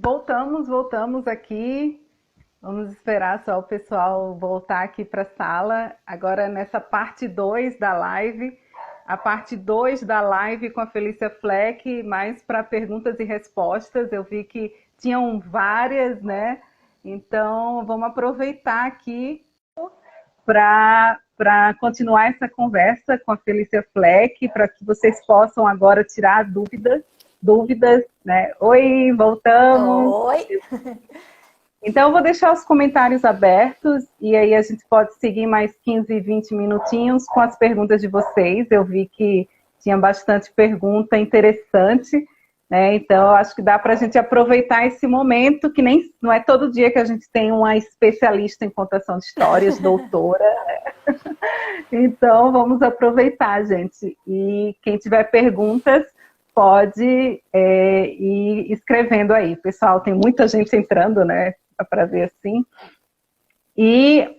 Voltamos aqui. Vamos esperar só o pessoal voltar aqui para a sala. Agora nessa parte 2 da live. A parte 2 da live com a Felícia Fleck, mais para perguntas e respostas. Eu vi que tinham várias, né? Então vamos aproveitar aqui para continuar essa conversa com a Felícia Fleck, para que vocês possam agora tirar dúvidas, né? Oi, voltamos. Oi! Então, eu vou deixar os comentários abertos e aí a gente pode seguir mais 15, 20 minutinhos com as perguntas de vocês. Eu vi que tinha bastante pergunta interessante, né? Então, eu acho que dá para a gente aproveitar esse momento, que nem não é todo dia que a gente tem uma especialista em contação de histórias, doutora. Né? Então, vamos aproveitar, gente. E quem tiver perguntas, pode ir escrevendo aí. Pessoal, tem muita gente entrando, né? Para ver assim. E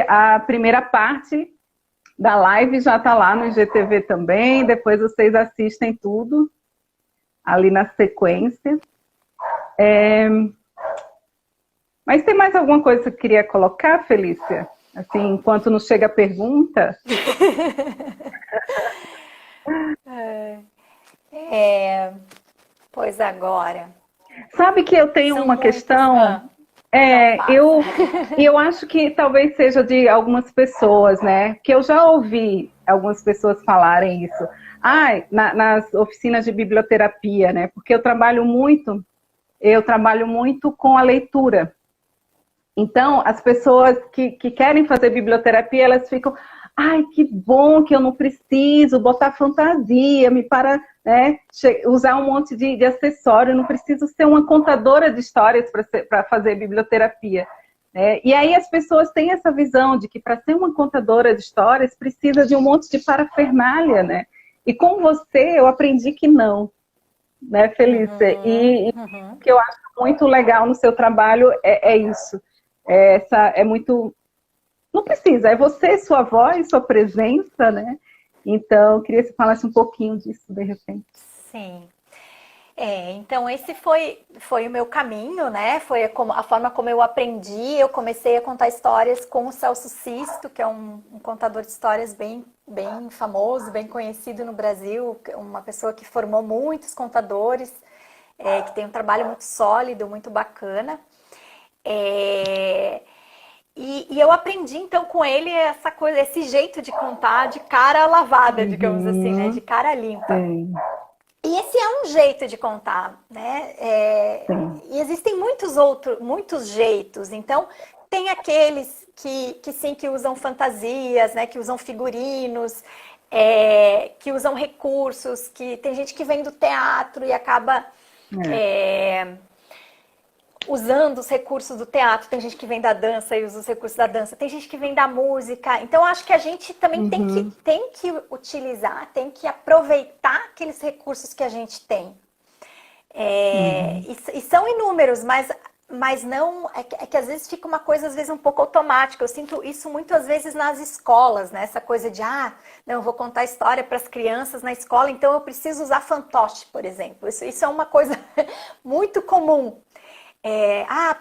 a primeira parte da live já está lá no IGTV também. Depois vocês assistem tudo ali na sequência. Mas tem mais alguma coisa que você queria colocar, Felícia? Assim, enquanto não chega a pergunta. Pois agora. Sabe que eu tenho uma questão. Eu acho que talvez seja de algumas pessoas, né? Que eu já ouvi algumas pessoas falarem isso. Nas oficinas de biblioterapia, né? Porque eu trabalho muito com a leitura. Então, as pessoas que querem fazer biblioterapia, elas ficam, que bom que eu não preciso botar fantasia, né, usar um monte de acessório, eu não preciso ser uma contadora de histórias para fazer biblioterapia. Né? E aí as pessoas têm essa visão de que para ser uma contadora de histórias precisa de um monte de parafernália, né? E com você eu aprendi que não, né, Felícia? E o que eu acho muito legal no seu trabalho é isso. É muito... Não precisa, é você, sua voz, sua presença, né? Então, eu queria que você falasse um pouquinho disso, de repente. Sim. Então esse foi o meu caminho, né? Foi a forma como eu aprendi. Eu comecei a contar histórias com o Celso Sisto, que é um contador de histórias bem famoso, bem conhecido no Brasil, uma pessoa que formou muitos contadores, que tem um trabalho muito sólido, muito bacana. E eu aprendi então com ele essa coisa, esse jeito de contar de cara lavada, digamos assim, né? De cara limpa. Sim. E esse é um jeito de contar, né? E existem muitos jeitos. Então, tem aqueles que usam fantasias, né? Que usam figurinos, que usam recursos, que tem gente que vem do teatro e acaba usando os recursos do teatro, tem gente que vem da dança e usa os recursos da dança, tem gente que vem da música. Então, acho que a gente também tem que utilizar, tem que aproveitar aqueles recursos que a gente tem. E são inúmeros, mas não... É que às vezes fica uma coisa, às vezes, um pouco automática. Eu sinto isso muitas vezes nas escolas, né? Essa coisa de, não, eu vou contar história para as crianças na escola, então eu preciso usar fantoche, por exemplo. Isso é uma coisa muito comum.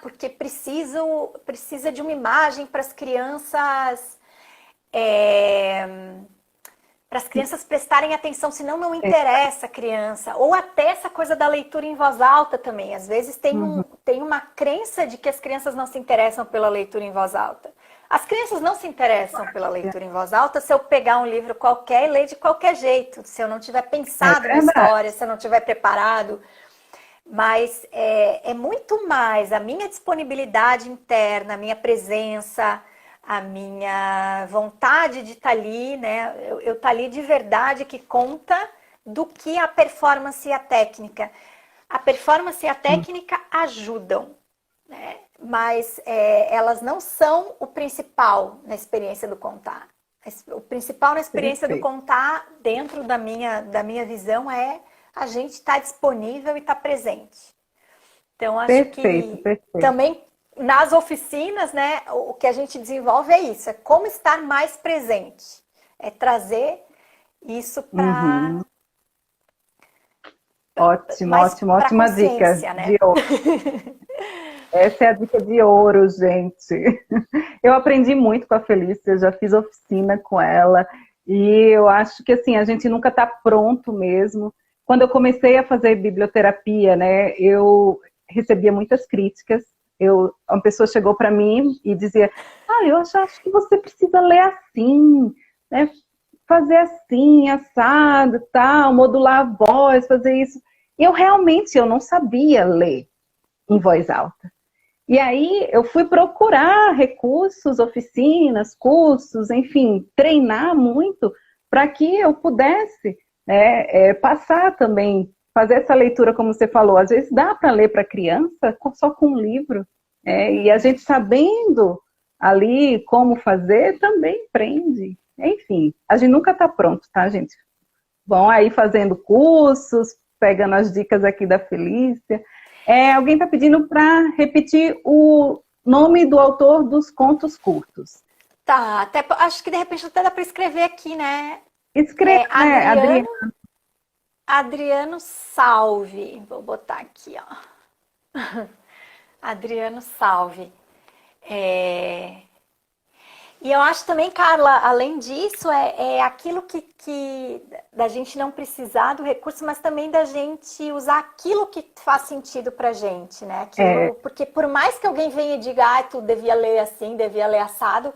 Porque precisa de uma imagem para as crianças, prestarem atenção, senão não interessa a criança. Ou até essa coisa da leitura em voz alta também. Às vezes tem uma crença de que as crianças não se interessam pela leitura em voz alta. As crianças não se interessam pela leitura em voz alta se eu pegar um livro qualquer e ler de qualquer jeito, se eu não tiver pensado na história, se eu não tiver preparado. Mas é muito mais a minha disponibilidade interna, a minha presença, a minha vontade de estar ali, né? Eu estar ali de verdade que conta do que a performance e a técnica. A performance e a técnica ajudam, né? Mas elas não são o principal na experiência do contar. O principal na experiência do contar, dentro da minha visão, é a gente está disponível e está presente. Então, acho que também nas oficinas, né, o que a gente desenvolve é isso, é como estar mais presente. É trazer isso para Ótimo, mais ótimo, para ótima dica consciência, né? de ouro. Essa é a dica de ouro, gente. Eu aprendi muito com a Felícia, já fiz oficina com ela, e eu acho que assim, a gente nunca está pronto mesmo. Quando eu comecei a fazer biblioterapia, né, eu recebia muitas críticas. Uma pessoa chegou para mim e dizia, eu acho que você precisa ler assim, né, fazer assim, assado, tal, modular a voz, fazer isso. E eu não sabia ler em voz alta. E aí eu fui procurar recursos, oficinas, cursos, enfim, treinar muito para que eu pudesse, né, passar também, fazer essa leitura, como você falou. Às vezes dá para ler para criança só com um livro, e a gente sabendo ali como fazer, também aprende. Enfim, a gente nunca está pronto, tá, gente? Vão aí fazendo cursos, pegando as dicas aqui da Felícia. Alguém está pedindo para repetir o nome do autor dos contos curtos. Tá, acho que de repente até dá para escrever aqui, né? Escreva, né, Adriano? Adriano Salve. Vou botar aqui, ó. Adriano Salve. E eu acho também, Carla, além disso, é aquilo que da gente não precisar do recurso, mas também da gente usar aquilo que faz sentido pra gente, né? Porque por mais que alguém venha e diga, tu devia ler assim, devia ler assado,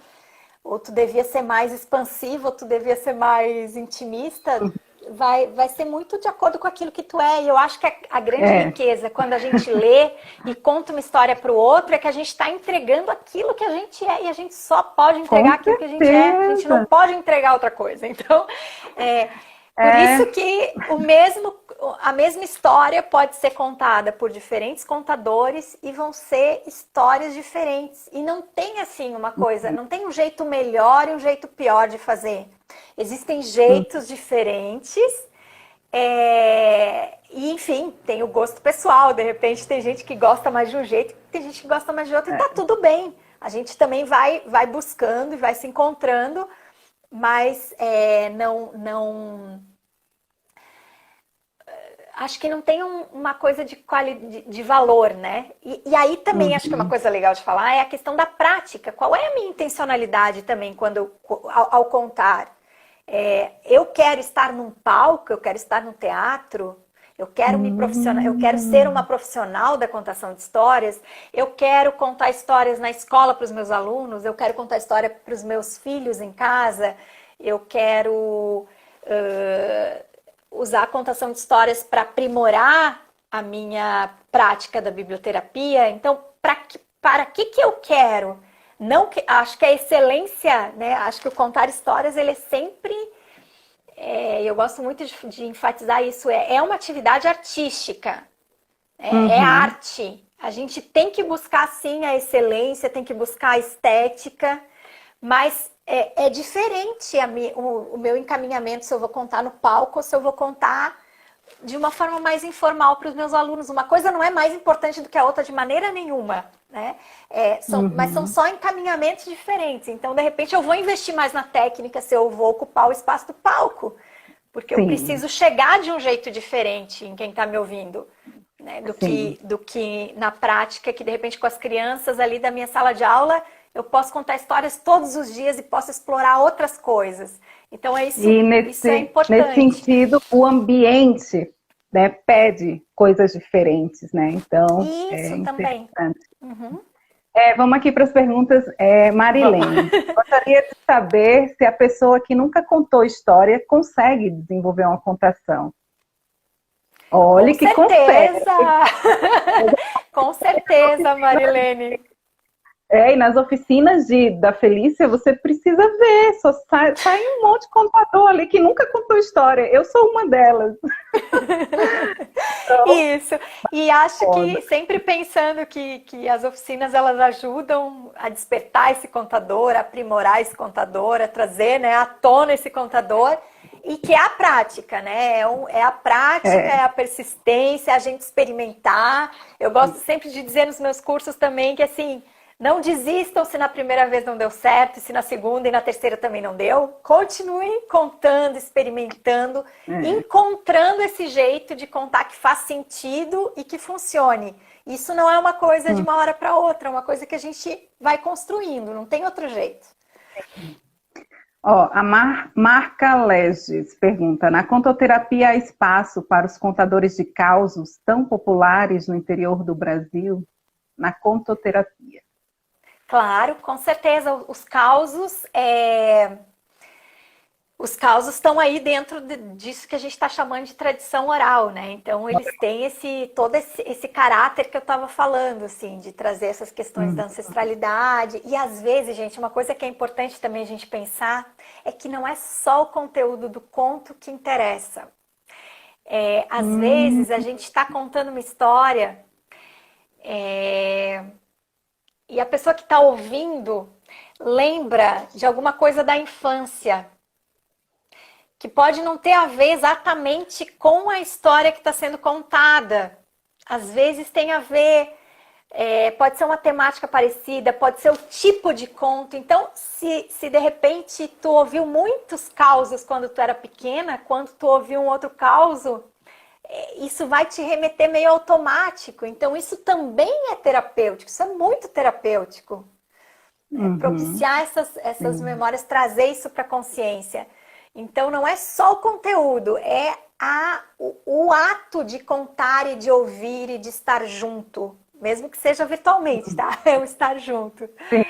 ou tu devia ser mais expansivo, ou tu devia ser mais intimista, vai ser muito de acordo com aquilo que tu é. E eu acho que a grande riqueza, quando a gente lê e conta uma história para o outro, é que a gente está entregando aquilo que a gente é. E a gente só pode entregar aquilo que a gente é. A gente não pode entregar outra coisa. Então, por isso que a mesma história pode ser contada por diferentes contadores e vão ser histórias diferentes. E não tem assim uma coisa, não tem um jeito melhor e um jeito pior de fazer. Existem jeitos diferentes e, enfim, tem o gosto pessoal. De repente tem gente que gosta mais de um jeito, tem gente que gosta mais de outro e tá tudo bem. A gente também vai buscando e vai se encontrando, mas acho que não tem uma coisa de valor, né? E aí também acho que uma coisa legal de falar é a questão da prática. Qual é a minha intencionalidade também ao contar? Eu quero estar num palco, eu quero estar no teatro, eu quero eu quero ser uma profissional da contação de histórias, eu quero contar histórias na escola para os meus alunos, eu quero contar história para os meus filhos em casa, eu quero usar a contação de histórias para aprimorar a minha prática da biblioterapia. Então, para que eu quero? Não acho que a excelência, né? Acho que o contar histórias, ele é sempre... eu gosto muito de enfatizar isso. É uma atividade artística. É arte. A gente tem que buscar, sim, a excelência, tem que buscar a estética, mas é diferente o meu encaminhamento se eu vou contar no palco ou se eu vou contar de uma forma mais informal para os meus alunos. Uma coisa não é mais importante do que a outra de maneira nenhuma, né? Mas são só encaminhamentos diferentes. Então, de repente, eu vou investir mais na técnica se eu vou ocupar o espaço do palco, porque eu preciso chegar de um jeito diferente em quem está me ouvindo, né? Do que na prática, que de repente com as crianças ali da minha sala de aula, eu posso contar histórias todos os dias e posso explorar outras coisas. Então, isso é importante. Nesse sentido, o ambiente, né, pede coisas diferentes, né? Então, isso também. Vamos aqui para as perguntas. Marilene, gostaria de saber se a pessoa que nunca contou história consegue desenvolver uma contação. Olha que consegue. Com certeza, Marilene. E nas oficinas da Felícia, você precisa ver, só sai um monte de contador ali que nunca contou história. Eu sou uma delas. Então, isso. E acho que sempre pensando que as oficinas, elas ajudam a despertar esse contador, a aprimorar esse contador, a trazer, né, à tona esse contador. E que é a prática, né? É a prática, é a persistência, é a gente experimentar. Eu gosto sempre de dizer nos meus cursos também que, assim, Não desistam se na primeira vez não deu certo, e se na segunda e na terceira também não deu. Continuem contando, experimentando, encontrando esse jeito de contar que faz sentido e que funcione. Isso não é uma coisa de uma hora para outra, é uma coisa que a gente vai construindo, não tem outro jeito. Ó, a Marca Leges pergunta: na contoterapia há espaço para os contadores de causos tão populares no interior do Brasil? Na contoterapia. Claro, com certeza. Os causos estão aí dentro disso que a gente está chamando de tradição oral, né? Então, eles têm todo esse caráter que eu estava falando, assim, de trazer essas questões da ancestralidade. E, às vezes, gente, uma coisa que é importante também a gente pensar é que não é só o conteúdo do conto que interessa. Às vezes, a gente está contando uma história e a pessoa que está ouvindo lembra de alguma coisa da infância, que pode não ter a ver exatamente com a história que está sendo contada. Às vezes tem a ver, pode ser uma temática parecida, pode ser o tipo de conto. Então, se de repente tu ouviu muitos causos quando tu era pequena, quando tu ouviu um outro causo, isso vai te remeter meio automático. Então, isso também é terapêutico, isso é muito terapêutico. Propiciar essas memórias, trazer isso para a consciência. Então, não é só o conteúdo, é o ato de contar e de ouvir e de estar junto, mesmo que seja virtualmente, tá? É o estar junto. Sim.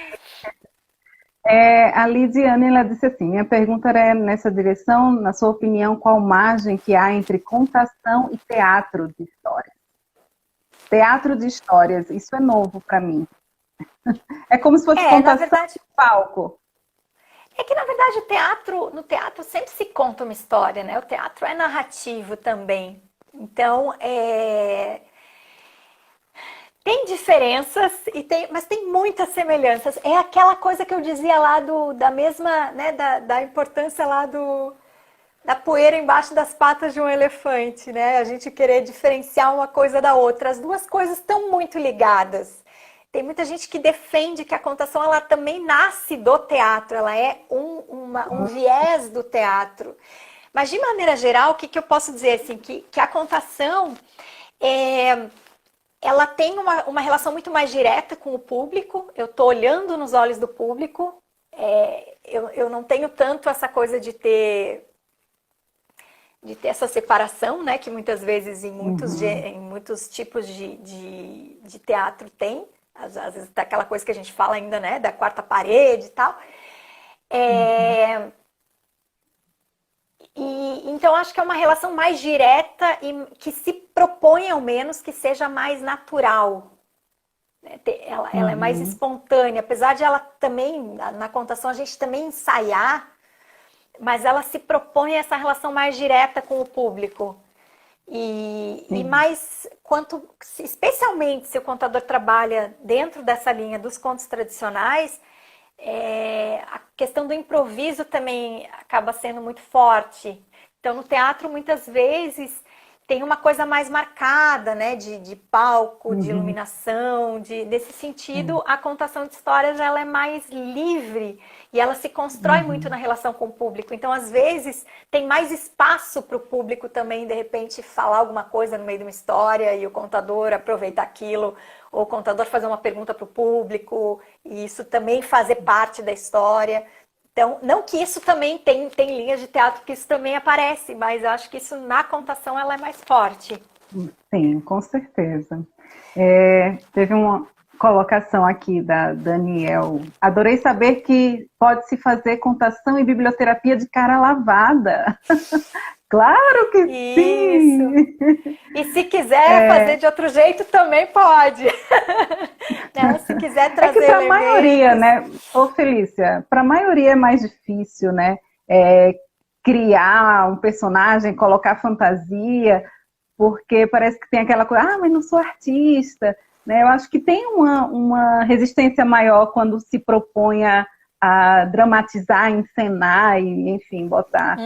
A Lidiane, ela disse assim: minha pergunta é nessa direção. Na sua opinião, qual margem que há entre contação e teatro de histórias? Teatro de histórias, isso é novo para mim. É como se fosse contação de palco. É que, na verdade, no teatro sempre se conta uma história, né? O teatro é narrativo também. Então, tem diferenças, mas tem muitas semelhanças. É aquela coisa que eu dizia lá da mesma, né? Da importância lá da poeira embaixo das patas de um elefante, né? A gente querer diferenciar uma coisa da outra. As duas coisas estão muito ligadas. Tem muita gente que defende que a contação ela também nasce do teatro, ela é um viés do teatro. Mas, de maneira geral, o que eu posso dizer? Assim, que a contação ela tem uma relação muito mais direta com o público. Eu estou olhando nos olhos do público. Eu não tenho tanto essa coisa de ter essa separação, né? Que muitas vezes em muitos tipos de teatro tem. Às vezes tá aquela coisa que a gente fala ainda, né, da quarta parede e tal. Então, acho que é uma relação mais direta e que se propõe, ao menos, que seja mais natural. Ela é mais espontânea, apesar de ela também, na contação, a gente também ensaiar, mas ela se propõe essa relação mais direta com o público. E mais, especialmente se o contador trabalha dentro dessa linha dos contos tradicionais, a questão do improviso também acaba sendo muito forte. Então, no teatro, muitas vezes, tem uma coisa mais marcada, né? De palco, de iluminação, nesse sentido, a contação de histórias ela é mais livre e ela se constrói muito na relação com o público. Então, às vezes, tem mais espaço para o público também, de repente, falar alguma coisa no meio de uma história e o contador aproveitar aquilo, ou o contador fazer uma pergunta para o público, e isso também fazer parte da história. Então, não que isso também tem linhas de teatro que isso também aparece, mas eu acho que isso na contação ela é mais forte. Sim, com certeza. Teve uma colocação aqui da Daniel. Adorei saber que pode-se fazer contação e biblioterapia de cara lavada. Claro que sim! E se quiser fazer de outro jeito, também pode. Né? Se quiser trazer para a maioria, né? Ô, Felícia, para a maioria é mais difícil, né? Criar um personagem, colocar fantasia, porque parece que tem aquela coisa, mas não sou artista. Né? Eu acho que tem uma resistência maior quando se propõe a dramatizar, encenar e, enfim, botar.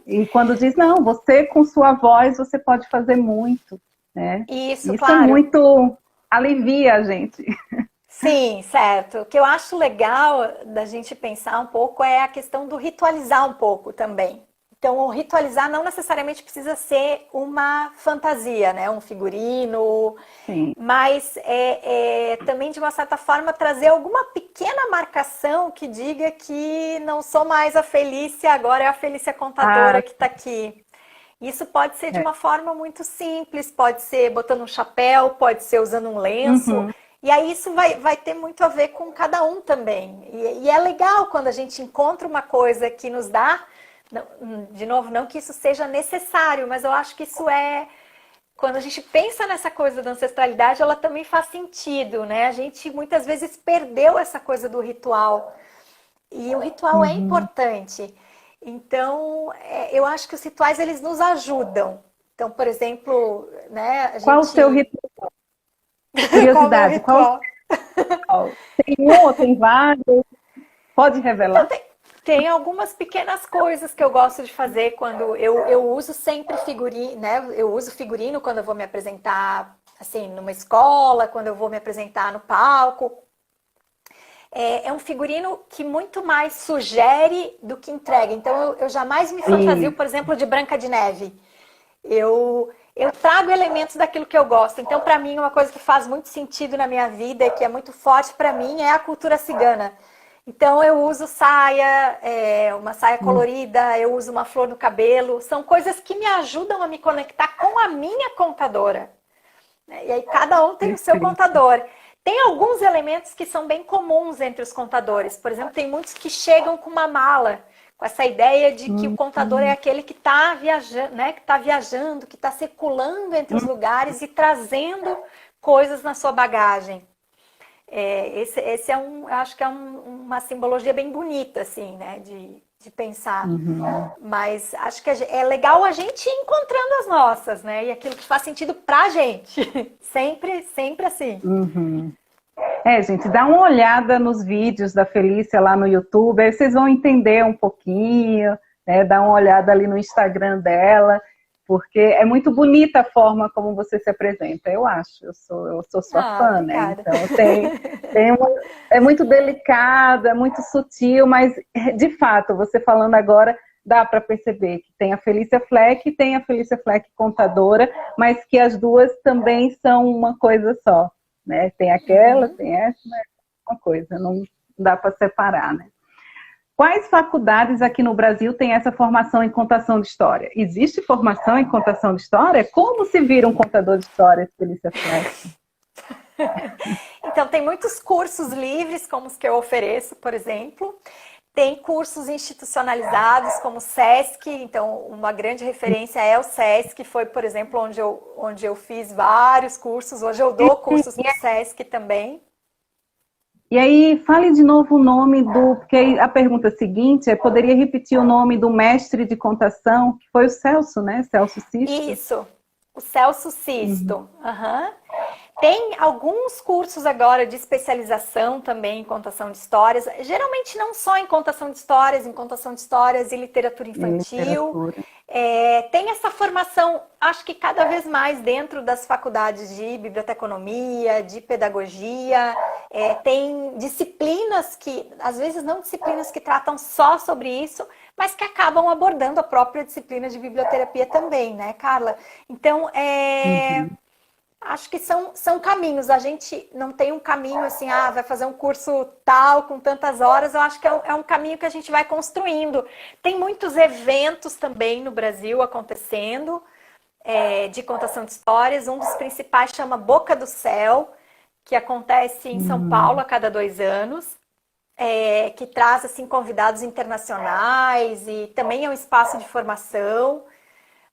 E quando diz, não, você com sua voz, você pode fazer muito. Né? Isso, claro. É muito... alivia a gente. Sim, certo. O que eu acho legal da gente pensar um pouco é a questão do ritualizar um pouco também. Então, o ritualizar não necessariamente precisa ser uma fantasia, né? Um figurino, Sim. mas também, de uma certa forma, trazer alguma pequena marcação que diga que não sou mais a Felícia, agora é a Felícia Ah, contadora que está aqui. Isso pode ser de é. uma forma muito simples, pode ser botando um chapéu, pode ser usando um lenço. Uhum. E aí isso vai ter muito a ver com cada um também. E é legal quando a gente encontra uma coisa que nos dá, de novo, não que isso seja necessário, mas eu acho que isso é, quando a gente pensa nessa coisa da ancestralidade, ela também faz sentido, né? A gente muitas vezes perdeu essa coisa do ritual. E o ritual é Uhum. importante. Então, eu acho que os rituais eles nos ajudam. Então, por exemplo, né, a Qual o seu gente. ritual? Qual é o meu Curiosidade, qual o ritual? seu ritual? Tem um ou tem vários? Pode Então, revelar? tem algumas pequenas coisas que eu gosto de fazer quando eu uso sempre figurino, né? Eu uso figurino quando eu vou me apresentar, assim, numa escola, quando eu vou me apresentar no palco. É um figurino que muito mais sugere do que entrega. Então, eu jamais me fantasio, Isso. por exemplo, de Branca de Neve. Eu trago elementos daquilo que eu gosto. Então, para mim, uma coisa que faz muito sentido na minha vida e que é muito forte para mim é a cultura cigana. Então, eu uso saia, uma saia Hum, colorida, eu uso uma flor no cabelo. São coisas que me ajudam a me conectar com a minha contadora. E aí, cada um tem o seu perfeito. contador. Tem alguns elementos que são bem comuns entre os contadores. Por exemplo, tem muitos que chegam com uma mala, com essa ideia de que o contador é Hum. aquele que está viajando, né? Que está viajando, que está circulando entre os Hum. lugares e trazendo coisas na sua bagagem. Esse é um, eu acho que é uma simbologia bem bonita, assim, né? De pensar. Uhum. Mas acho que é legal a gente ir encontrando as nossas, né? E aquilo que faz sentido pra gente. Sempre, sempre assim. Uhum. Gente, dá uma olhada nos vídeos da Felícia lá no YouTube, aí vocês vão entender um pouquinho, né? Dá uma olhada ali no Instagram dela, porque é muito bonita a forma como você se apresenta, eu acho. Eu sou sua Ah, fã, né? obrigada. Então é muito delicado, é muito sutil, mas de fato, você falando agora, dá para perceber que tem a Felícia Fleck e tem a Felícia Fleck contadora, mas que as duas também são uma coisa só. Né? Tem aquela, Uhum. tem essa, mas é uma coisa, não dá para separar, né? Quais faculdades aqui no Brasil têm essa formação em contação de história? Existe formação em contação de história? Como se vira um contador de histórias, Felícia Fleck? Então, tem muitos cursos livres, como os que eu ofereço, por exemplo. Tem cursos institucionalizados, como o SESC. Então, uma grande referência é o SESC, foi, por exemplo, onde eu fiz vários cursos. Hoje eu dou cursos para o SESC também. E aí, fale de novo o nome do. Porque a pergunta seguinte é: poderia repetir o nome do mestre de contação, que foi o Celso, né? Celso Sisto. Isso, o Celso Uhum. Sisto. Aham. Tem alguns cursos agora de especialização também em contação de histórias, geralmente não só em contação de histórias e literatura Em infantil. literatura. Tem essa formação, acho que cada vez mais dentro das faculdades de biblioteconomia, de pedagogia. Tem disciplinas que, às vezes não disciplinas que tratam só sobre isso, mas que acabam abordando a própria disciplina de biblioterapia também, né, Carla? Então, Uhum. acho que são caminhos. A gente não tem um caminho assim, vai fazer um curso tal, com tantas horas. Eu acho que é um caminho que a gente vai construindo. Tem muitos eventos também no Brasil acontecendo, de contação de histórias. Um dos principais chama Boca do Céu, que acontece em São Paulo Uhum. a cada 2 anos. Que traz assim convidados internacionais e também é um espaço de formação.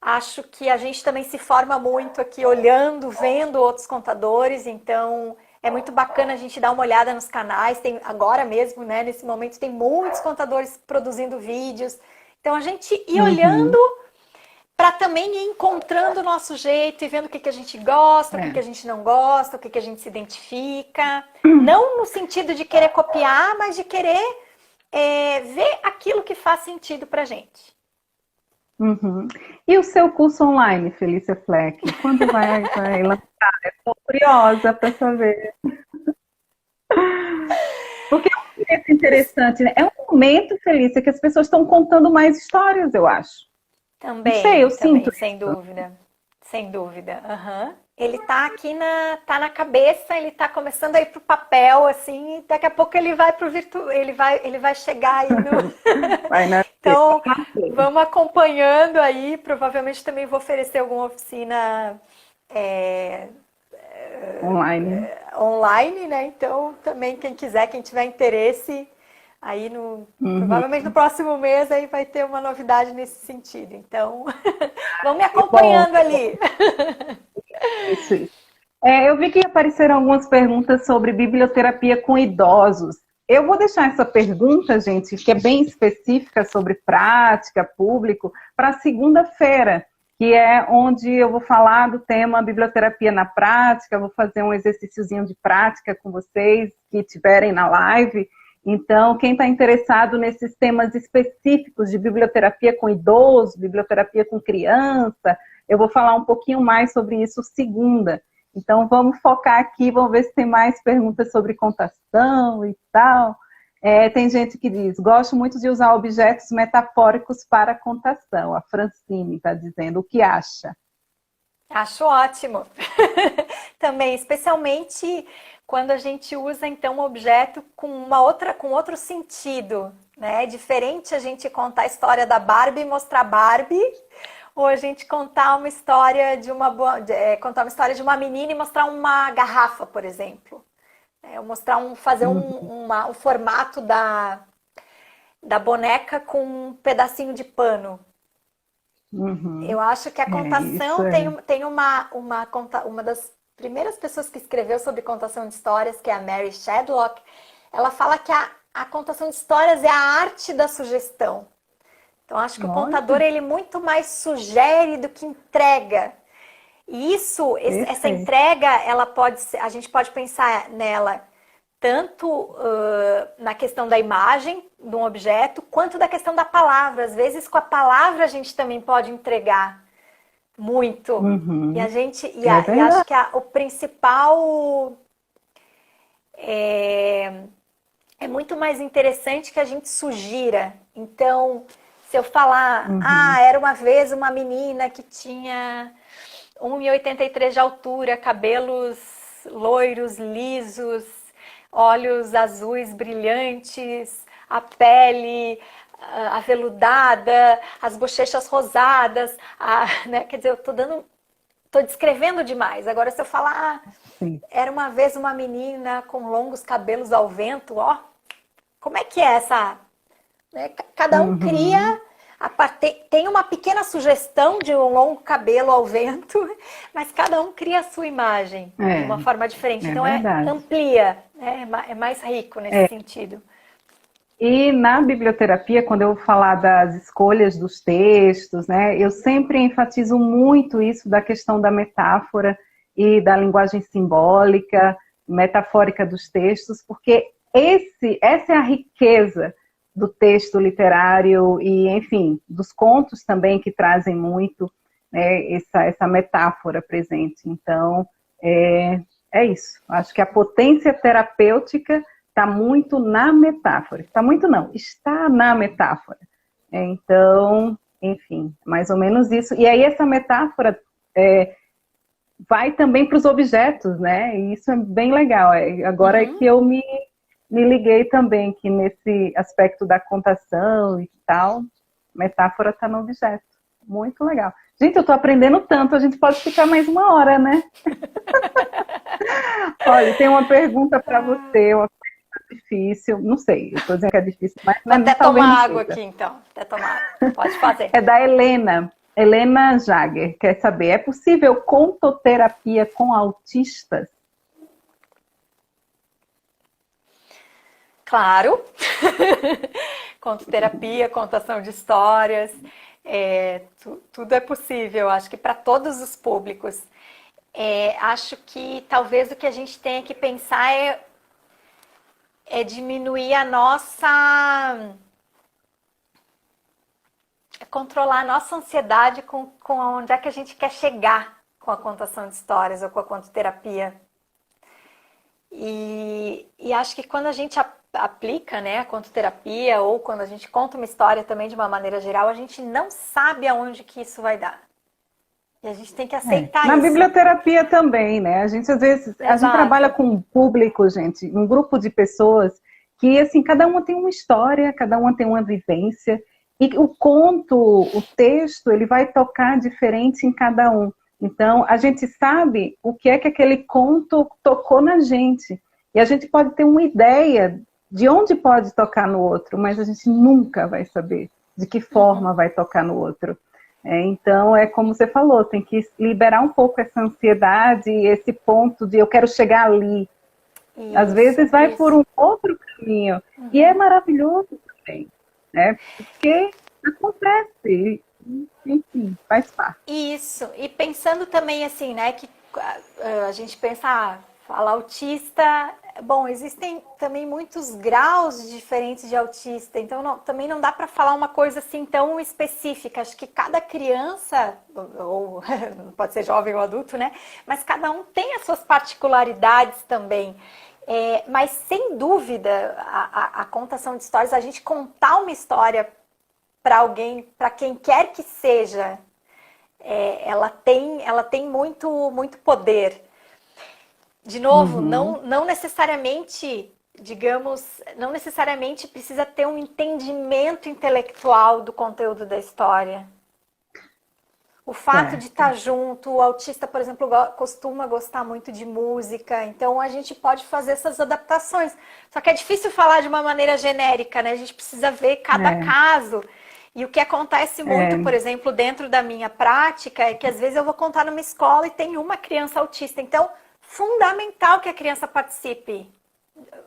Acho que a gente também se forma muito aqui olhando, vendo outros contadores, então é muito bacana a gente dar uma olhada nos canais. Tem agora mesmo, né, nesse momento tem muitos contadores produzindo vídeos. Então a gente ir olhando Uhum. para também ir encontrando o nosso jeito e vendo o que a gente gosta, o que É. a gente não gosta, o que a gente se identifica. Não no sentido de querer copiar, mas de querer ver aquilo que faz sentido para gente. Uhum. E o seu curso online, Felícia Fleck? Quando vai lançar? Estou curiosa para saber. Porque é um momento interessante, né? É um momento, Felícia, que as pessoas estão contando mais histórias, eu acho. Não sei, eu sinto Também, sem isso. dúvida. Sem dúvida. Aham. Ele tá aqui tá na cabeça, ele tá começando a ir pro papel, assim, e daqui a pouco ele vai pro ele vai chegar aí no. Vai nascer, Então, vai nascer. vamos acompanhando aí. Provavelmente também vou oferecer alguma oficina é, Online. online, né? Então, também quem quiser, quem tiver interesse, aí Uhum. provavelmente no próximo mês aí vai ter uma novidade nesse sentido. Então, vão me Que bom, acompanhando ali. isso. Eu vi que apareceram algumas perguntas sobre biblioterapia com idosos. Eu vou deixar essa pergunta, gente, que é bem específica sobre prática, público, para segunda-feira, que é onde eu vou falar do tema biblioterapia na prática, vou fazer um exercíciozinho de prática com vocês que estiverem na live. Então, quem está interessado nesses temas específicos de biblioterapia com idoso, biblioterapia com criança, eu vou falar um pouquinho mais sobre isso segunda. Então, vamos focar aqui, vamos ver se tem mais perguntas sobre contação e tal. Tem gente que diz, gosto muito de usar objetos metafóricos para contação. A Francine está dizendo, o que acha? Acho ótimo. Também, especialmente quando a gente usa então um objeto com outro sentido, né? É diferente a gente contar a história da Barbie e mostrar Barbie, ou a gente contar uma história contar uma história de uma menina e mostrar uma garrafa, por exemplo. Fazer um formato da boneca com um pedacinho de pano. Uhum. Eu acho que a Isso contação é. tem uma das primeiras pessoas que escreveu sobre contação de histórias, que é a Mary Shadlock. Ela fala que a contação de histórias é a arte da sugestão. Então, acho que o contador Olha, ele muito mais sugere do que entrega. E essa perfeito. entrega, a gente pode pensar nela tanto na questão da imagem de um objeto, quanto da questão da palavra. Às vezes, com a palavra, a gente também pode entregar muito. E a Uhum. gente, É e acho verdade. que o principal é, é muito mais interessante que a gente sugira. Então, se eu falar, Uhum. era uma vez uma menina que tinha 1,83 de altura, cabelos loiros, lisos, olhos azuis brilhantes, a pele aveludada, as bochechas rosadas, né? Quer dizer, tô descrevendo demais. Agora, se eu falar, Sim. era uma vez uma menina com longos cabelos ao vento, ó, como é que é essa? Né? Cada um Uhum. cria, tem uma pequena sugestão de um longo cabelo ao vento, mas cada um cria a sua imagem de uma forma diferente. É Então verdade. amplia, né? É mais rico nesse É. sentido. E na biblioterapia, quando eu vou falar das escolhas dos textos, né, eu sempre enfatizo muito isso da questão da metáfora e da linguagem simbólica, metafórica dos textos, porque essa é a riqueza do texto literário e, enfim, dos contos também que trazem muito, né, essa metáfora presente. Então, é isso. Acho que a potência terapêutica está muito na metáfora. Está muito não, está na metáfora. Então, enfim, mais ou menos isso. E aí essa metáfora vai também para os objetos, né? E isso é bem legal. Agora é Uhum. que eu me liguei também que nesse aspecto da contação e tal, metáfora está no objeto. Muito legal. Gente, eu estou aprendendo tanto, a gente pode ficar mais uma hora, né? Olha, tem uma pergunta para você, uma coisa difícil, não sei, eu estou dizendo que é difícil, Vou até mas talvez não tomar água seja. aqui, então. Até tomar água. Pode fazer. É da Helena. Helena Jager quer saber: é possível contoterapia com autistas? Claro. Contoterapia, contação de histórias, tudo é possível. Acho que para todos os públicos. Acho que talvez o que a gente tenha que pensar é diminuir controlar a nossa ansiedade com onde é que a gente quer chegar com a contação de histórias ou com a contoterapia. E acho que quando a gente aplica, né, a contoterapia, ou quando a gente conta uma história também de uma maneira geral, a gente não sabe aonde que isso vai dar. E a gente tem que aceitar Na isso. biblioterapia também, né? A gente às vezes, a gente trabalha com um público, gente, um grupo de pessoas que, assim, cada uma tem uma história, cada uma tem uma vivência, e o conto, o texto, ele vai tocar diferente em cada um. Então, a gente sabe o que é que aquele conto tocou na gente. E a gente pode ter uma ideia de onde pode tocar no outro, mas a gente nunca vai saber de que forma vai tocar no outro. Então, é como você falou, tem que liberar um pouco essa ansiedade, esse ponto de eu quero chegar ali. Isso, às vezes vai por um outro caminho. E é maravilhoso também, né? Porque acontece, enfim, faz parte. Isso, e pensando também assim, né, que a gente pensa, fala autista, bom, existem também muitos graus diferentes de autista, então também não dá para falar uma coisa assim tão específica. Acho que cada criança, ou pode ser jovem ou adulto, né, mas cada um tem as suas particularidades também. Mas sem dúvida, a contação de histórias, a gente contar uma história para alguém, para quem quer que seja, ela tem muito poder. De novo, não necessariamente, digamos, não necessariamente precisa ter um entendimento intelectual do conteúdo da história. O fato de estar junto, o autista, por exemplo, costuma gostar muito de música, então a gente pode fazer essas adaptações. Só que é difícil falar de uma maneira genérica, né? A gente precisa ver cada caso. E o que acontece muito, por exemplo, dentro da minha prática, é que às vezes eu vou contar numa escola e tem uma criança autista. Então, fundamental que a criança participe.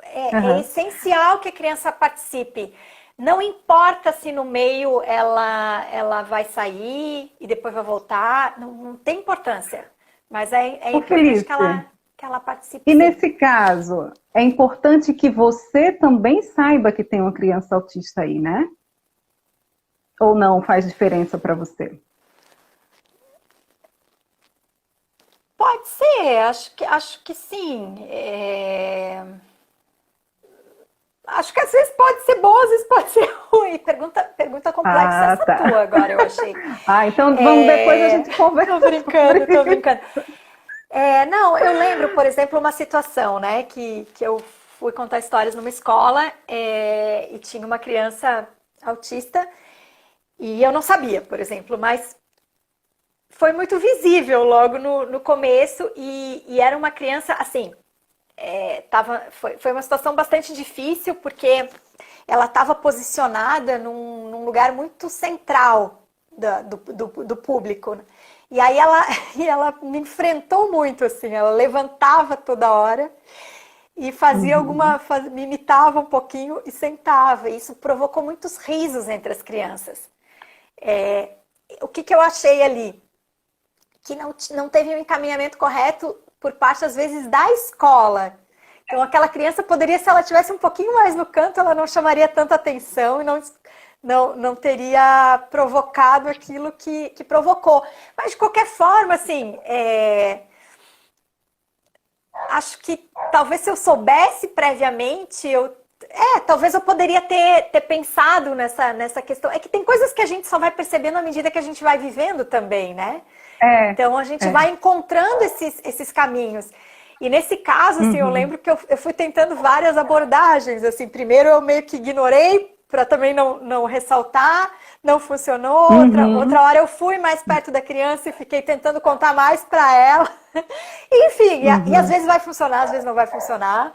É essencial que a criança participe. Não importa se no meio ela vai sair e depois vai voltar, não tem importância. Mas é importante que ela participe. E nesse caso, é importante que você também saiba que tem uma criança autista aí, né? Ou não faz diferença para você? Pode ser, acho que sim. Acho que às vezes pode ser bom, às vezes pode ser ruim. Pergunta complexa essa tua agora, eu achei. Então vamos depois a gente conversa. Tô brincando. Não, eu lembro, por exemplo, uma situação, né, que eu fui contar histórias numa escola e tinha uma criança autista e eu não sabia, por exemplo, mas foi muito visível logo no começo e era uma criança, assim, foi uma situação bastante difícil porque ela estava posicionada num lugar muito central do público. E aí ela me enfrentou muito, assim, ela levantava toda hora e fazia me imitava um pouquinho e sentava. E isso provocou muitos risos entre as crianças. O que eu achei ali? Que não teve um encaminhamento correto por parte, às vezes, da escola. Então, aquela criança poderia, se ela tivesse um pouquinho mais no canto, ela não chamaria tanta atenção e não teria provocado aquilo que provocou. Mas, de qualquer forma, assim, acho que talvez se eu soubesse previamente, talvez eu poderia ter pensado nessa questão. É que tem coisas que a gente só vai percebendo à medida que a gente vai vivendo também, né? Então, a gente vai encontrando esses caminhos. E nesse caso, assim, eu lembro que eu fui tentando várias abordagens. Assim, primeiro eu meio que ignorei para também não ressaltar, não funcionou. Outra hora eu fui mais perto da criança e fiquei tentando contar mais para ela. Enfim, e às vezes vai funcionar, às vezes não vai funcionar.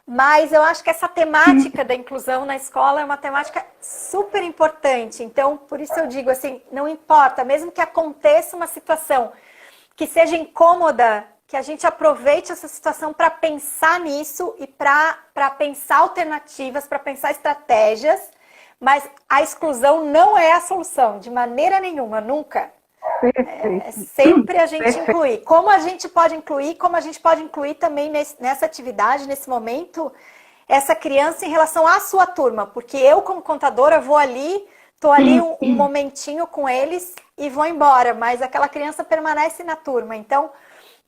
Mas eu acho que essa temática da inclusão na escola é uma temática super importante. Então, por isso eu digo assim, não importa, mesmo que aconteça uma situação que seja incômoda, que a gente aproveite essa situação para pensar nisso e para pensar alternativas, para pensar estratégias, mas a exclusão não é a solução, de maneira nenhuma, nunca. Sempre a gente incluir. Como a gente pode incluir também nessa atividade, nesse momento, essa criança em relação à sua turma, porque eu, como contadora, vou ali, estou ali um momentinho com eles e vou embora, mas aquela criança permanece na turma. Então,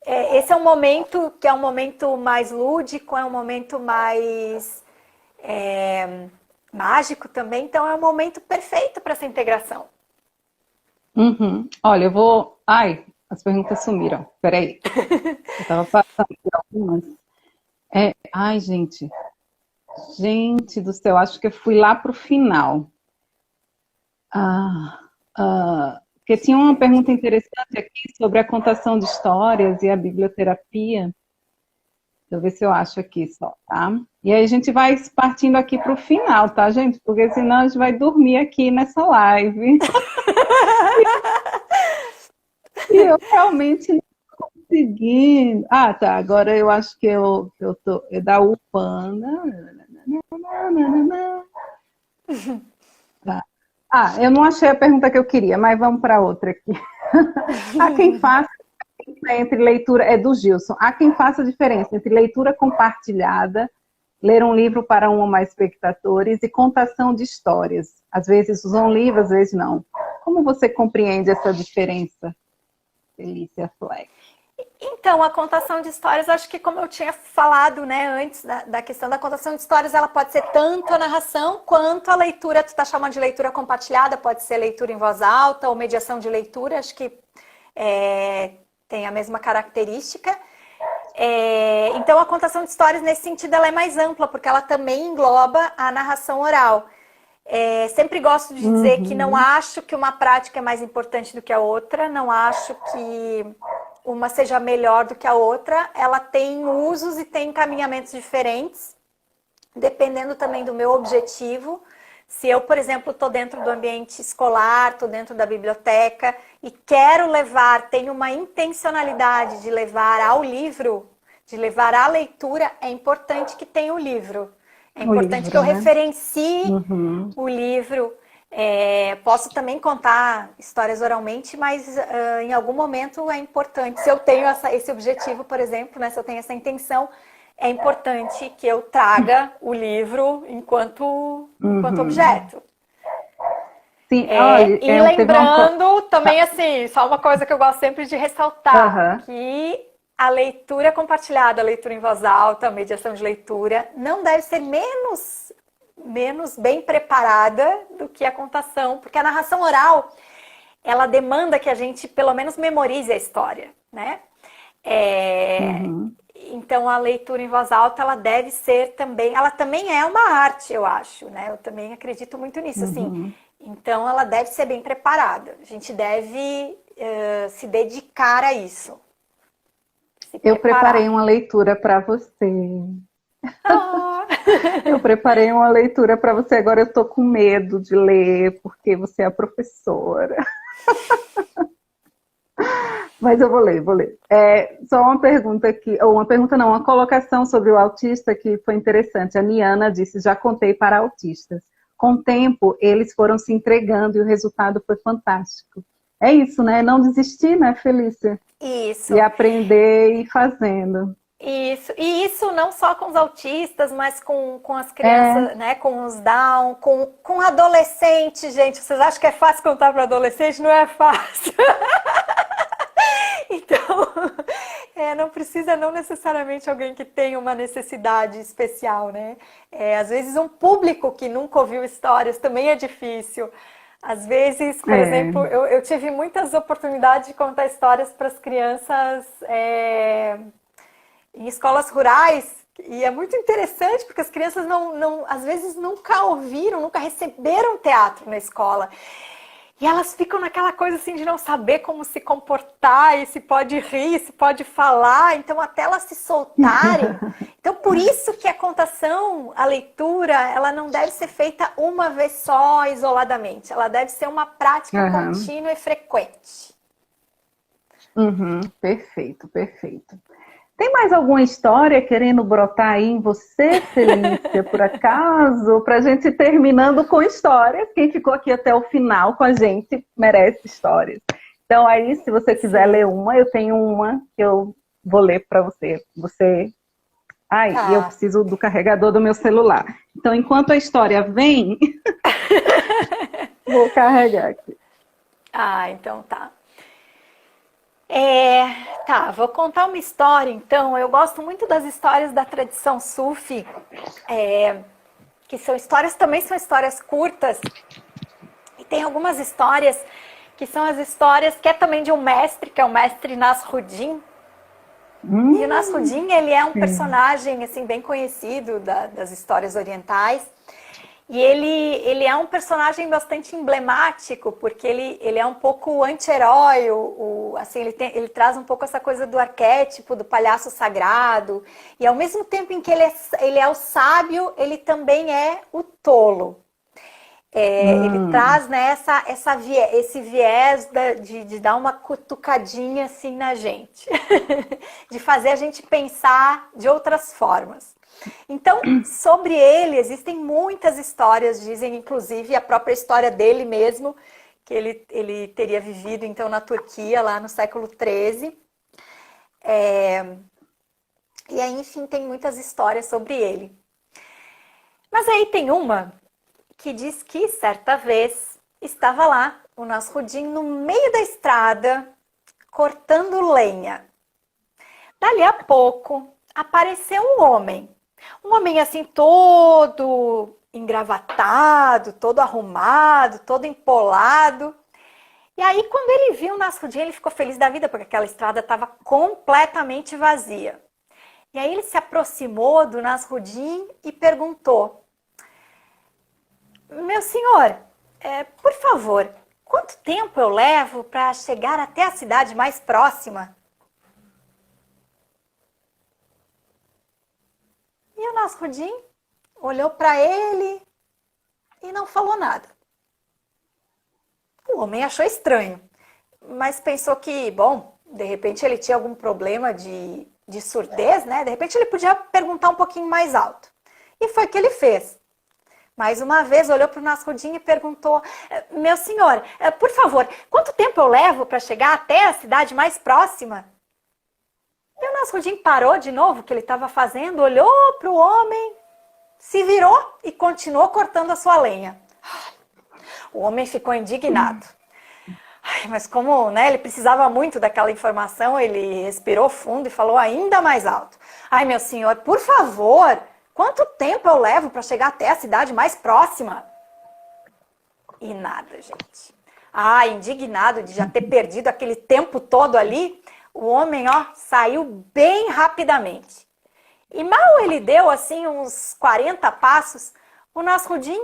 esse é um momento que é um momento mais lúdico, é um momento mais mágico também, então é um momento perfeito para essa integração. Uhum. Olha, eu vou... Ai, as perguntas sumiram. Peraí. Eu tava passando por algumas. Ai, gente. Gente do céu, acho que eu fui lá pro final. Porque tinha uma pergunta interessante aqui sobre a contação de histórias e a biblioterapia. Deixa eu ver se eu acho aqui só, tá? E aí a gente vai partindo aqui pro final, tá, gente? Porque senão a gente vai dormir aqui nessa live. E eu realmente não estou conseguindo. Ah, tá. Agora eu acho que eu tô. É da Upanda. Tá. Ah, eu não achei a pergunta que eu queria, mas vamos para outra aqui. Há quem faça entre leitura. É do Gilson. Há quem faça diferença entre leitura compartilhada, ler um livro para um ou mais espectadores e contação de histórias. Às vezes usam livro, às vezes não. Como você compreende essa diferença? Felícia Fleck. Então, a contação de histórias, acho que como eu tinha falado, né, antes da questão da contação de histórias, ela pode ser tanto a narração quanto a leitura, tu está chamando de leitura compartilhada, pode ser leitura em voz alta ou mediação de leitura, acho que tem a mesma característica. Então, a contação de histórias, nesse sentido, ela é mais ampla, porque ela também engloba a narração oral. Sempre gosto de dizer que não acho que uma prática é mais importante do que a outra, não acho que uma seja melhor do que a outra, ela tem usos e tem encaminhamentos diferentes, dependendo também do meu objetivo. Se eu, por exemplo, estou dentro do ambiente escolar, estou dentro da biblioteca e quero levar, tenho uma intencionalidade de levar ao livro, de levar à leitura, é importante que tenha o livro. É importante que eu referencie o livro. Posso também contar histórias oralmente, mas em algum momento é importante. Se eu tenho esse objetivo, por exemplo, né, se eu tenho essa intenção, é importante que eu traga o livro enquanto objeto. Sim, olha, e lembrando também, assim, só uma coisa que eu gosto sempre de ressaltar, que a leitura compartilhada, a leitura em voz alta, a mediação de leitura, não deve ser menos bem preparada do que a contação, porque a narração oral, ela demanda que a gente pelo menos memorize a história, né? Então a leitura em voz alta, ela deve ser também, ela também é uma arte, eu acho, né? Eu também acredito muito nisso, assim. Então ela deve ser bem preparada. A gente deve se dedicar a isso. Eu preparei uma leitura para você. Eu preparei uma leitura para você, agora eu tô com medo de ler, porque você é a professora. Mas eu vou ler. Só uma pergunta aqui, ou uma pergunta não, uma colocação sobre o autista que foi interessante. A Niana disse, já contei para autistas. Com o tempo, eles foram se entregando e o resultado foi fantástico. É isso, né? Não desistir, né, Felícia? Isso. E aprender e ir fazendo. Isso. E isso não só com os autistas, mas com as crianças, né? Com os Down, com adolescentes, gente. Vocês acham que é fácil contar para adolescente? Não é fácil. Então, não precisa não necessariamente alguém que tenha uma necessidade especial, né? Às vezes um público que nunca ouviu histórias também é difícil. Às vezes, por exemplo, eu tive muitas oportunidades de contar histórias para as crianças em escolas rurais, e é muito interessante porque as crianças às vezes nunca ouviram, nunca receberam teatro na escola. E elas ficam naquela coisa assim de não saber como se comportar, e se pode rir, se pode falar, então até elas se soltarem. Então por isso que a contação, a leitura, ela não deve ser feita uma vez só, isoladamente. Ela deve ser uma prática contínua e frequente. Perfeito. Tem mais alguma história querendo brotar aí em você, Felícia, por acaso? Pra gente ir terminando com histórias. Quem ficou aqui até o final com a gente merece histórias. Então aí, se você quiser ler uma, eu tenho uma que eu vou ler para você. E eu preciso do carregador do meu celular. Então, enquanto a história vem, vou carregar aqui. Então tá. Tá, vou contar uma história, então. Eu gosto muito das histórias da tradição sufi, que são histórias, também são histórias curtas. E tem algumas histórias que são as histórias que é também de um mestre, que é o mestre Nasruddin. E o Nasruddin, ele é um personagem assim, bem conhecido das histórias orientais. E ele é um personagem bastante emblemático, porque ele é um pouco anti-herói, assim, ele traz um pouco essa coisa do arquétipo, do palhaço sagrado. E ao mesmo tempo em que ele é o sábio, ele também é o tolo. Ele traz, né, esse viés de dar uma cutucadinha assim na gente, de fazer a gente pensar de outras formas. Então, sobre ele, existem muitas histórias, dizem inclusive a própria história dele mesmo, que ele teria vivido então na Turquia, lá no século XIII. E aí, enfim, tem muitas histórias sobre ele. Mas aí tem uma que diz que certa vez estava lá o Nasruddin no meio da estrada cortando lenha. Dali a pouco apareceu um homem assim todo engravatado, todo arrumado, todo empolado. E aí quando ele viu o Nasruddin, ele ficou feliz da vida porque aquela estrada estava completamente vazia. E aí ele se aproximou do Nasruddin e perguntou: meu senhor, por favor, quanto tempo eu levo para chegar até a cidade mais próxima? E o Nasruddin olhou para ele e não falou nada. O homem achou estranho, mas pensou que, bom, de repente ele tinha algum problema de surdez, né? De repente ele podia perguntar um pouquinho mais alto. E foi o que ele fez. Mais uma vez olhou para o Nasruddin e perguntou: meu senhor, por favor, quanto tempo eu levo para chegar até a cidade mais próxima? E o Nasruddin parou de novo o que ele estava fazendo, olhou para o homem, se virou e continuou cortando a sua lenha. O homem ficou indignado. Mas como, né, ele precisava muito daquela informação, ele respirou fundo e falou ainda mais alto: ai, meu senhor, por favor, quanto tempo eu levo para chegar até a cidade mais próxima? E nada, gente. Indignado de já ter perdido aquele tempo todo ali, o homem, saiu bem rapidamente. E mal ele deu, assim, uns 40 passos, o Nasruddin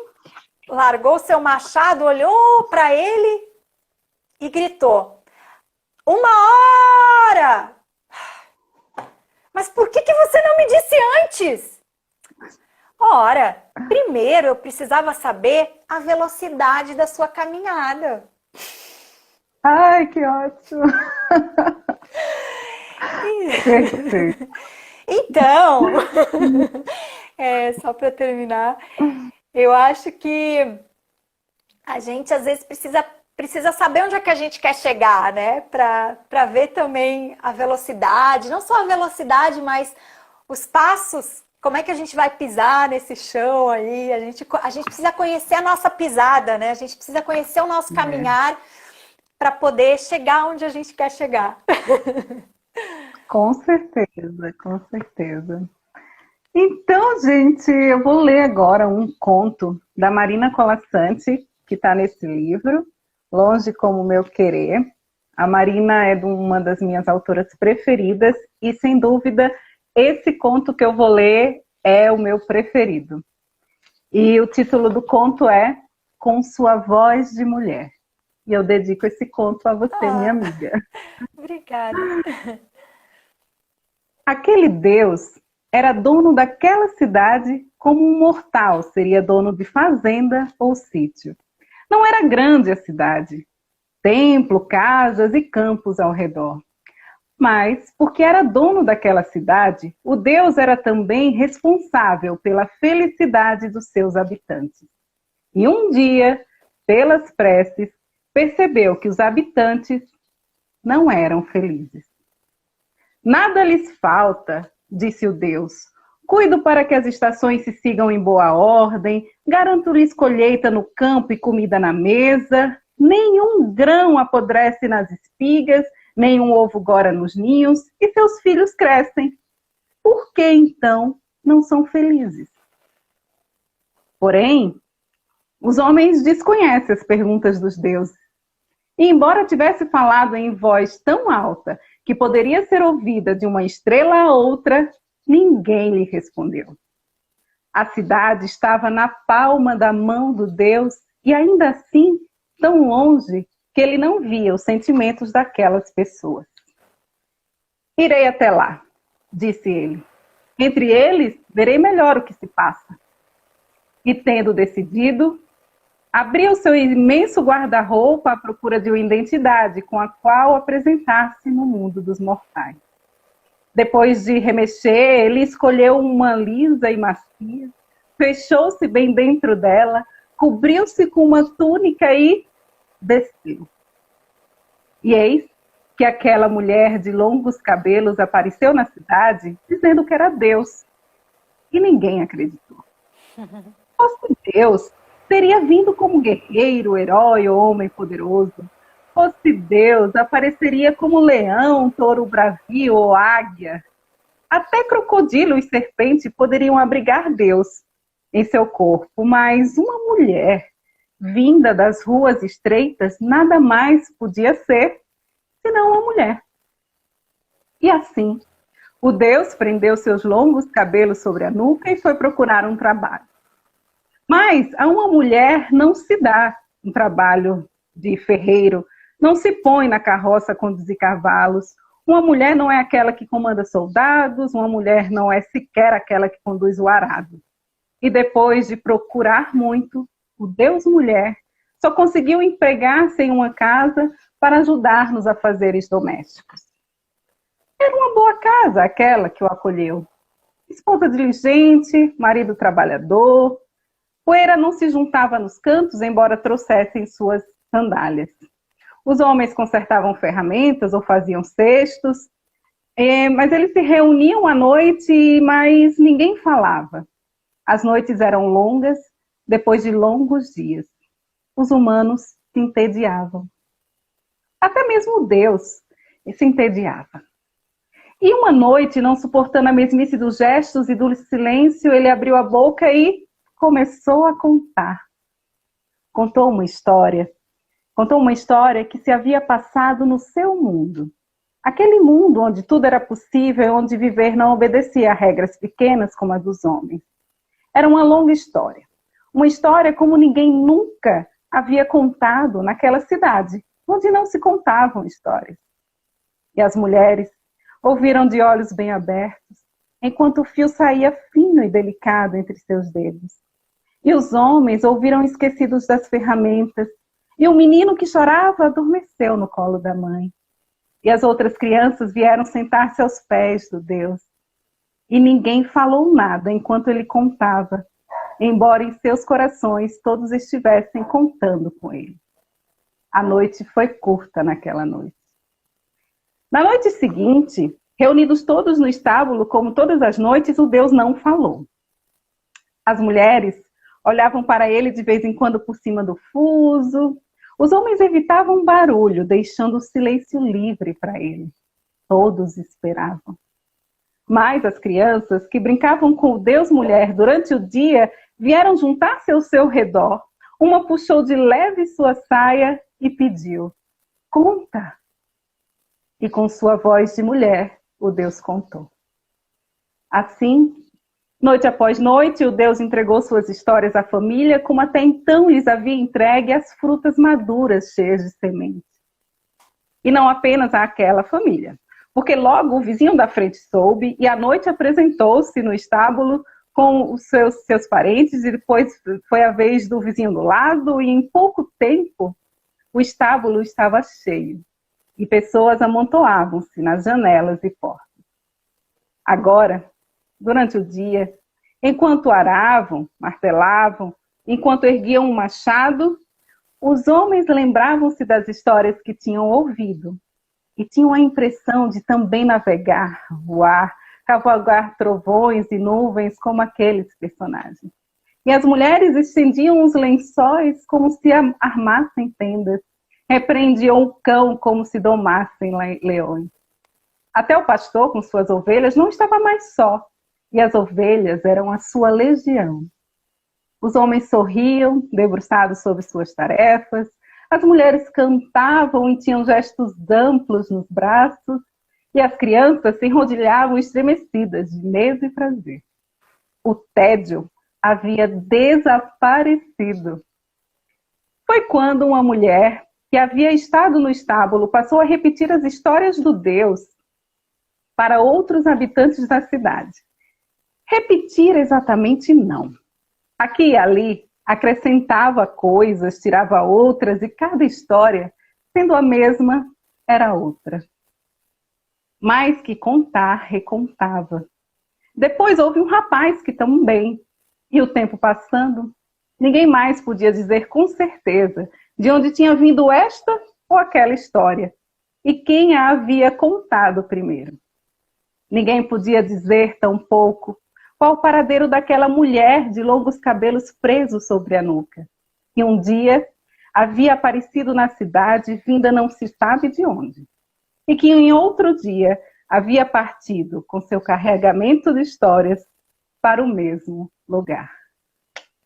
largou seu machado, olhou para ele e gritou: 1 hora! Mas por que você não me disse antes? Ora, primeiro eu precisava saber a velocidade da sua caminhada. Ai, que ótimo! Então, só para terminar, eu acho que a gente às vezes precisa saber onde é que a gente quer chegar, né? Para ver também a velocidade, não só a velocidade, mas os passos. Como é que a gente vai pisar nesse chão aí? A gente precisa conhecer a nossa pisada, né? A gente precisa conhecer o nosso caminhar para poder chegar onde a gente quer chegar. Com certeza, com certeza. Então, gente, eu vou ler agora um conto da Marina Colasanti, que está nesse livro, Longe Como o Meu Querer. A Marina é uma das minhas autoras preferidas e, sem dúvida, esse conto que eu vou ler é o meu preferido. E o título do conto é Com Sua Voz de Mulher. E eu dedico esse conto a você, minha amiga. Obrigada. Aquele Deus era dono daquela cidade como um mortal seria dono de fazenda ou sítio. Não era grande a cidade, templo, casas e campos ao redor. Mas, porque era dono daquela cidade, o Deus era também responsável pela felicidade dos seus habitantes. E um dia, pelas preces, percebeu que os habitantes não eram felizes. Nada lhes falta, disse o Deus. Cuido para que as estações se sigam em boa ordem, garanto-lhes colheita no campo e comida na mesa, nenhum grão apodrece nas espigas, nenhum ovo gora nos ninhos e seus filhos crescem. Por que então não são felizes? Porém, os homens desconhecem as perguntas dos deuses. E embora tivesse falado em voz tão alta que poderia ser ouvida de uma estrela a outra, ninguém lhe respondeu. A cidade estava na palma da mão do Deus e ainda assim tão longe que ele não via os sentimentos daquelas pessoas. Irei até lá, disse ele. Entre eles, verei melhor o que se passa. E tendo decidido, abriu seu imenso guarda-roupa à procura de uma identidade com a qual apresentar-se no mundo dos mortais. Depois de remexer, ele escolheu uma lisa e macia, fechou-se bem dentro dela, cobriu-se com uma túnica e desceu. E eis que aquela mulher de longos cabelos apareceu na cidade, dizendo que era Deus. E ninguém acreditou. Fosse Deus, teria vindo como guerreiro, herói ou homem poderoso. Fosse Deus, apareceria como leão, touro bravio ou águia. Até crocodilo e serpente poderiam abrigar Deus em seu corpo, mas uma mulher vinda das ruas estreitas nada mais podia ser senão uma mulher. E assim, o Deus prendeu seus longos cabelos sobre a nuca e foi procurar um trabalho. Mas a uma mulher não se dá um trabalho de ferreiro, não se põe na carroça a conduzir cavalos. Uma mulher não é aquela que comanda soldados, uma mulher não é sequer aquela que conduz o arado. E depois de procurar muito, o Deus mulher só conseguiu empregar-se em uma casa para ajudar nos afazeres domésticos. Era uma boa casa aquela que o acolheu. Esposa diligente, marido trabalhador. Poeira não se juntava nos cantos, embora trouxessem suas sandálias. Os homens consertavam ferramentas ou faziam cestos, mas eles se reuniam à noite, mas ninguém falava. As noites eram longas, depois de longos dias. Os humanos se entediavam. Até mesmo Deus se entediava. E uma noite, não suportando a mesmice dos gestos e do silêncio, ele abriu a boca e começou a contar. Contou uma história que se havia passado no seu mundo. Aquele mundo onde tudo era possível, onde viver não obedecia a regras pequenas como a dos homens. Era uma longa história. Uma história como ninguém nunca havia contado naquela cidade, onde não se contavam histórias. E as mulheres ouviram de olhos bem abertos, enquanto o fio saía fino e delicado entre seus dedos. E os homens ouviram esquecidos das ferramentas, e o menino que chorava adormeceu no colo da mãe. E as outras crianças vieram sentar-se aos pés do Deus. E ninguém falou nada enquanto ele contava, embora em seus corações todos estivessem contando com ele. A noite foi curta naquela noite. Na noite seguinte, reunidos todos no estábulo, como todas as noites, o Deus não falou. As mulheres olhavam para ele de vez em quando por cima do fuso. Os homens evitavam barulho, deixando o silêncio livre para ele. Todos esperavam. Mas as crianças que brincavam com o Deus mulher durante o dia vieram juntar-se ao seu redor. Uma puxou de leve sua saia e pediu: "Conta!" E com sua voz de mulher, o Deus contou. Assim, noite após noite, o Deus entregou suas histórias à família, como até então lhes havia entregue as frutas maduras cheias de sementes. E não apenas àquela família, porque logo o vizinho da frente soube e à noite apresentou-se no estábulo com os seus parentes, e depois foi a vez do vizinho do lado, e em pouco tempo o estábulo estava cheio e pessoas amontoavam-se nas janelas e portas. Agora, durante o dia, enquanto aravam, martelavam, enquanto erguiam um machado, os homens lembravam-se das histórias que tinham ouvido e tinham a impressão de também navegar, voar, cavalgar trovões e nuvens como aqueles personagens. E as mulheres estendiam os lençóis como se armassem tendas, repreendiam o cão como se domassem leões. Até o pastor, com suas ovelhas, não estava mais só, e as ovelhas eram a sua legião. Os homens sorriam, debruçados sobre suas tarefas, as mulheres cantavam e tinham gestos amplos nos braços, e as crianças se enrodilhavam estremecidas de medo e prazer. O tédio havia desaparecido. Foi quando uma mulher que havia estado no estábulo passou a repetir as histórias do Deus para outros habitantes da cidade. Repetir exatamente não. Aqui e ali acrescentava coisas, tirava outras, e cada história, sendo a mesma, era outra. Mais que contar, recontava. Depois houve um rapaz que também, e o tempo passando, ninguém mais podia dizer com certeza de onde tinha vindo esta ou aquela história, e quem a havia contado primeiro. Ninguém podia dizer tampouco qual o paradeiro daquela mulher de longos cabelos presos sobre a nuca, que um dia havia aparecido na cidade vinda não se sabe de onde, e que em outro dia havia partido com seu carregamento de histórias para o mesmo lugar.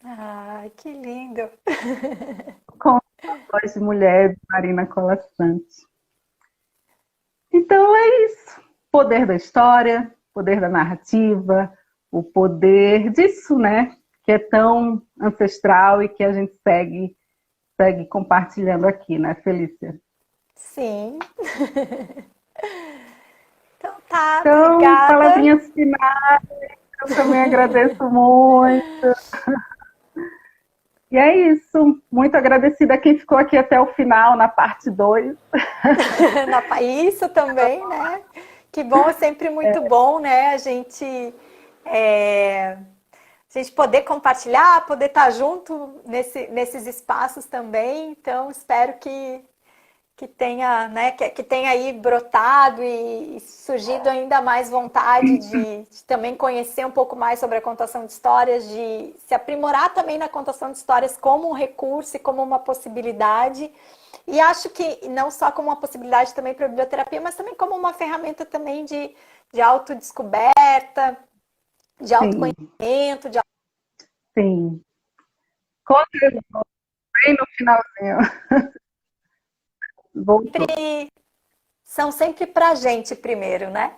Ai, que lindo! Com a voz de mulher de Marina Colasanti. Então é isso. Poder da história, poder da narrativa, o poder disso, né? Que é tão ancestral e que a gente segue compartilhando aqui, né, Felícia? Sim. Então tá, então, obrigada. Palavrinhas finais, eu também agradeço muito. E é isso, muito agradecida a quem ficou aqui até o final, na parte 2. Isso também, né? Que bom, é sempre muito bom, né? A gente poder compartilhar, poder estar junto nesses espaços também. Então, espero que tenha, né, que tenha aí brotado e surgido ainda mais vontade de também conhecer um pouco mais sobre a contação de histórias, de se aprimorar também na contação de histórias como um recurso e como uma possibilidade. E acho que não só como uma possibilidade também para a biblioterapia, mas também como uma ferramenta também de autodescoberta, de autoconhecimento. Sim. Contribuiu bem no finalzinho. São sempre para a gente primeiro, né?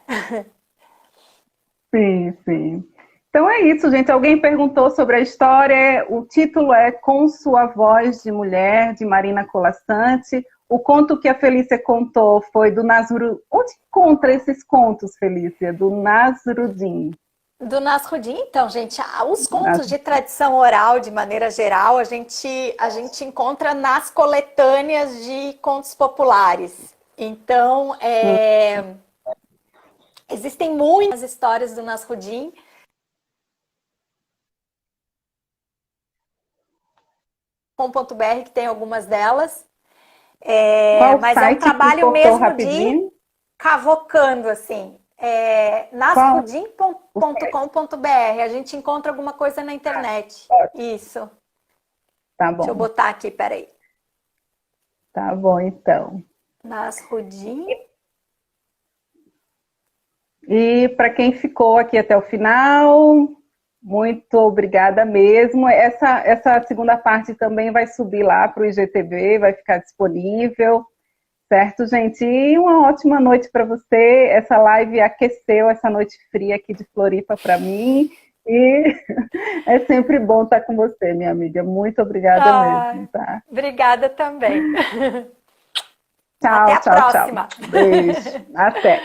Sim, sim. Então é isso, gente. Alguém perguntou sobre a história. O título é Com Sua Voz de Mulher, de Marina Colasanti. O conto que a Felícia contou foi do Nasrudin. Onde encontra esses contos, Felícia? Do Nasrudin. Do Nasrudin, então, gente, os contos de tradição oral, de maneira geral, a gente encontra nas coletâneas de contos populares. Então, existem muitas histórias do Nasrudin. .com.br, que tem algumas delas. Mas é um trabalho mesmo rapidinho? De cavocando, assim. Nasrudin.com.br. A gente encontra alguma coisa na internet. Isso. Tá bom. Deixa eu botar aqui, peraí. Tá bom, então. Nasrudin. E para quem ficou aqui até o final, muito obrigada mesmo. Essa segunda parte também vai subir lá para o IGTV, vai ficar disponível. Certo, gente? E uma ótima noite para você. Essa live aqueceu essa noite fria aqui de Floripa para mim. E é sempre bom estar com você, minha amiga. Muito obrigada mesmo, tá? Obrigada também. Tchau, Até a próxima. Tchau. Beijo. Até.